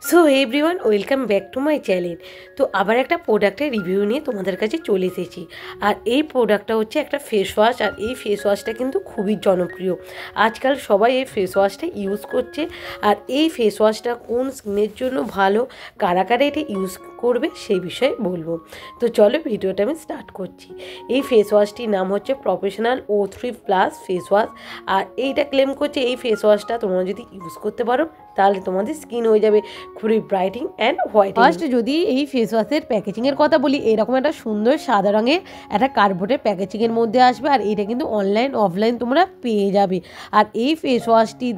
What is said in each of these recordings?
So everyone, welcome back to my channel. তো আবার একটা প্রোডাক্টের রিভিউ নিয়ে তোমাদের কাছে চলে এসেছি। আর এই প্রোডাক্টটা হচ্ছে একটা ফেস ওয়াশ। আর এই ফেস ওয়াশটা কিন্তু খুবই জনপ্রিয়। আজকাল সবাই এই ফেস ওয়াশটা ইউজ করছে। আর এই ফেস ওয়াশটা কোন স্কিনের জন্য ভালো, কারা কারা এটা ইউজ করবে সেই বিষয়ে বলবো। তো চলো ভিডিওটা আমি স্টার্ট করছি। এই ফেস ওয়াশটির নাম হচ্ছে প্রফেশনাল O3+ ফেস ওয়াশ। আর এইটা ক্লেম করছে এই ফেস ওয়াশটা তোমরা যদি ইউজ করতে পারো তাহলে তোমাদের স্কিন হয়ে যাবে খুবই ব্রাইটিং অ্যান্ড হোয়াইট। ফার্স্ট যদি এই ফেস ওয়াশের প্যাকেজিংয়ের কথা বলি, এরকম একটা সুন্দর সাদা রঙের একটা কার্ডবোর্ডের প্যাকেজিংয়ের মধ্যে আসবে। আর এটা কিন্তু অনলাইন অফলাইন তোমরা পেয়ে যাবে। আর এই ফেস ওয়াশটি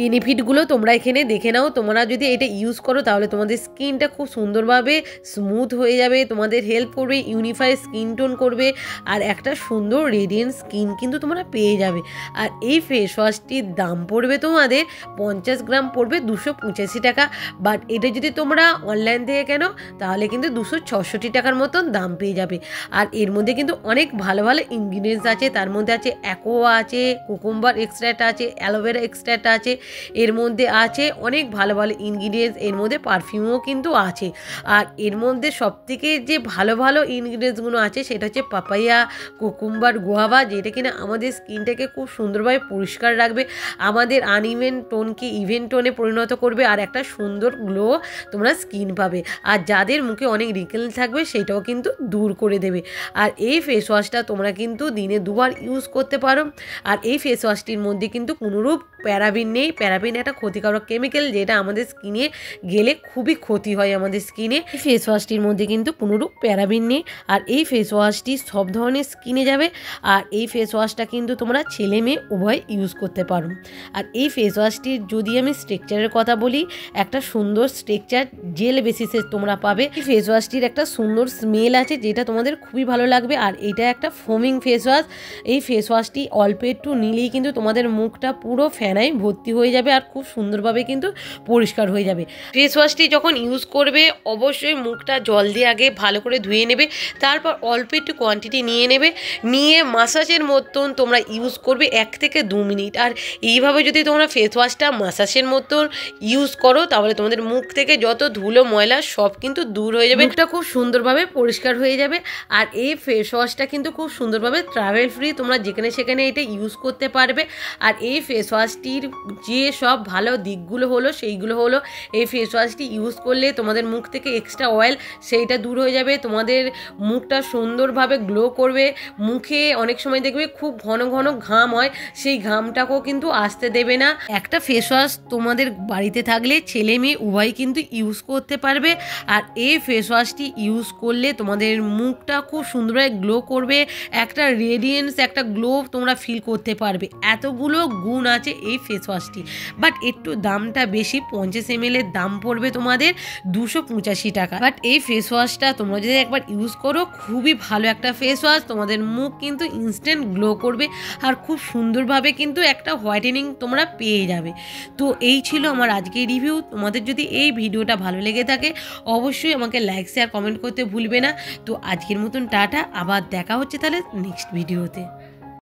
বেনিফিটগুলো তোমরা এখানে দেখে নাও। তোমরা যদি এটা ইউজ করো তাহলে তোমাদের স্কিনটা খুব সুন্দরভাবে স্মুথ হয়ে যাবে, তোমাদের হেল্প করবে, ইউনিফাই স্কিন টোন করবে, আর একটা সুন্দর রেডিয়েন্ট স্কিন কিন্তু তোমরা পেয়ে যাবে। আর এই ফেস ওয়াশটির দাম পড়বে তোমাদের 50 গ্রাম পড়বে 285 টাকা। বাট এটা যদি তোমরা অনলাইন থেকে কেন তাহলে কিন্তু 266 টাকার মতন দাম পেয়ে যাবে। আর এর মধ্যে কিন্তু অনেক ভালো ভালো ইনগ্রিডিয়েন্টস আছে। তার মধ্যে আছে অ্যাকোয়া আছে, কুকুম্বার এক্সট্র্যাক্ট আছে, অ্যালোভেরা এক্সট্র্যাক্ট আছে, এর মধ্যে আছে অনেক ভালো ভালো ইনগ্রিডিয়েন্টস, এর মধ্যে পারফিউমও কিন্তু আছে। আর এর মধ্যে সবথেকে যে ভালো ভালো ইনগ্রিডিয়েন্টসগুলো আছে সেটা হচ্ছে পাপাইয়া, কুকুম্বার, গোয়াভা, যেটা কিনা আমাদের স্কিনটাকে খুব সুন্দরভাবে পরিষ্কার রাখবে, আমাদের আনইভেন টোনকে ইভেন টোনে পরিণত করবে, আর একটা সুন্দর গ্লো তোমরা স্কিন পাবে। আর যাদের মুখে অনেক রিকেল থাকবে সেটাও কিন্তু দূর করে দেবে। আর এই ফেস ওয়াশটা তোমরা কিন্তু দিনে 2 বার ইউজ করতে পারো। আর এই ফেস ওয়াশটির মধ্যে কিন্তু কোনোরূপ প্যারাবিন নেই। প্যারাবিন একটা ক্ষতিকারক কেমিক্যাল, যেটা আমাদের স্কিনে গেলে খুবই ক্ষতি হয় আমাদের স্কিনে। এই ফেস ওয়াশটির মধ্যে কিন্তু কোনোরূপ প্যারাবিন নেই। আর এই ফেস ওয়াশটি সব ধরনের স্কিনে যাবে। আর এই ফেস ওয়াশটা কিন্তু তোমরা ছেলে মেয়ে উভয় ইউজ করতে পারো। আর এই ফেস ওয়াশটির যদি আমি স্ট্রাকচারের কথা বলি, একটা সুন্দর স্ট্রাকচার জেল বেসিসে তোমরা পাবে। এই ফেস ওয়াশটির একটা সুন্দর স্মেল আছে যেটা তোমাদের খুবই ভালো লাগবে। আর এটা একটা ফোমিং ফেস ওয়াশ। এই ফেস ওয়াশটি অল্প একটু নিলেই কিন্তু তোমাদের মুখটা পুরো ফেনায় ভর্তি হয়ে যাবে আর খুব সুন্দরভাবে কিন্তু পরিষ্কার হয়ে যাবে। ফেস ওয়াশটি যখন ইউজ করবে অবশ্যই মুখটা জল দিয়ে আগে ভালো করে ধুয়ে নেবে, তারপর অল্প একটু কোয়ান্টিটি নিয়ে মাসাজের মতন তোমরা ইউজ করবে 1 থেকে 2 মিনিট। আর এইভাবে যদি তোমরা ফেস ওয়াশটা মাসাজের মতন ইউজ করো তাহলে তোমাদের মুখ থেকে যত ধুলো ময়লা সব কিন্তু দূর হয়ে যাবে, মুখটা খুব সুন্দরভাবে পরিষ্কার হয়ে যাবে। আর এই ফেস ওয়াশটা কিন্তু খুব সুন্দরভাবে ট্রাভেল ফ্রি, তোমরা যেখানে সেখানে এটা ইউজ করতে পারবে। আর এই ফেস ওয়াশটির যে সব ভালো দিকগুলো হলো সেইগুলো হলো, এই ফেস ওয়াশটি ইউজ করলে তোমাদের মুখ থেকে এক্সট্রা অয়েল সেইটা দূর হয়ে যাবে, তোমাদের মুখটা সুন্দরভাবে গ্লো করবে। মুখে অনেক সময় দেখবে খুব ঘন ঘন ঘাম হয়, সেই ঘামটাকেও কিন্তু আসতে দেবে না। একটা ফেস ওয়াশ তোমাদের বাড়িতে থাকলে ছেলে মেয়ে উভয় কিন্তু ইউজ করতে পারবে। আর এই ফেস ওয়াশটি ইউজ করলে তোমাদের মুখটা খুব সুন্দরভাবে গ্লো করবে, একটা রেডিয়েন্স, একটা গ্লো তোমরা ফিল করতে পারবে। এতগুলো গুণ আছে এই ফেস ওয়াশটি। বাট একটু দামটা বেশি, 50 ml এর দাম পড়বে তোমাদের 285 টাকা। বাট এই ফেস ওয়াশটা তোমরা যদি একবার ইউজ করো খুবই ভালো একটা ফেস ওয়াশ, তোমাদের মুখ কিন্তু ইনস্ট্যান্ট গ্লো করবে আর খুব সুন্দরভাবে কিন্তু একটা হোয়াইটেনিং তোমরা পেয়ে যাবে। তো এই ছিল আমার আজকের রিভিউ। তোমাদের যদি এই ভিডিওটা ভালো লেগে থাকে অবশ্যই আমাকে লাইক শেয়ার কমেন্ট করতে ভুলবে না। তো আজকের মতন টাটা, আবার দেখা হচ্ছে তাহলে নেক্সট ভিডিওতে।